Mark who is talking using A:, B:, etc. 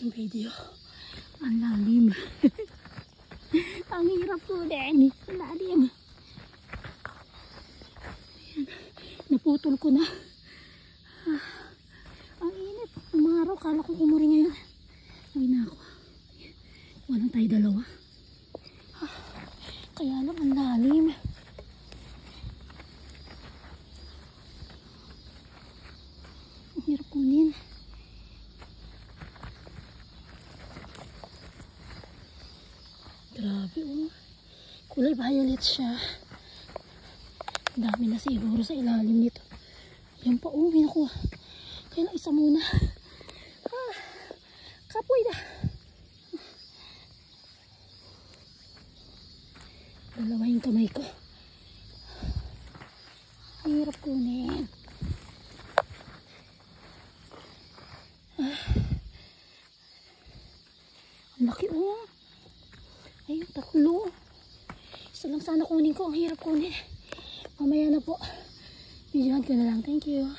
A: aking video. Ang lalim. Ang hirap po din. Ang lalim. Ayan. Naputol ko na. Ang init. Umaraw. Kala ko kumuri ngayon. Ay na ako. Walang tayo dalawa. Kaya lang ang lalim. Ang hirap kunin. Grabe oh. Kulay violet siya. Dami na siguro sa ilalim nito. Yan pa oh. May nakuha. Kaya lang isa muna. Kapoy na. Dalawa yung kamay ko. Ang hirap kunin. Ang laki oh. Ayun, tatlo. Isa lang sana kunin ko. Ang hirap kunin. Mamaya na po. Videohan ko na lang. Thank you.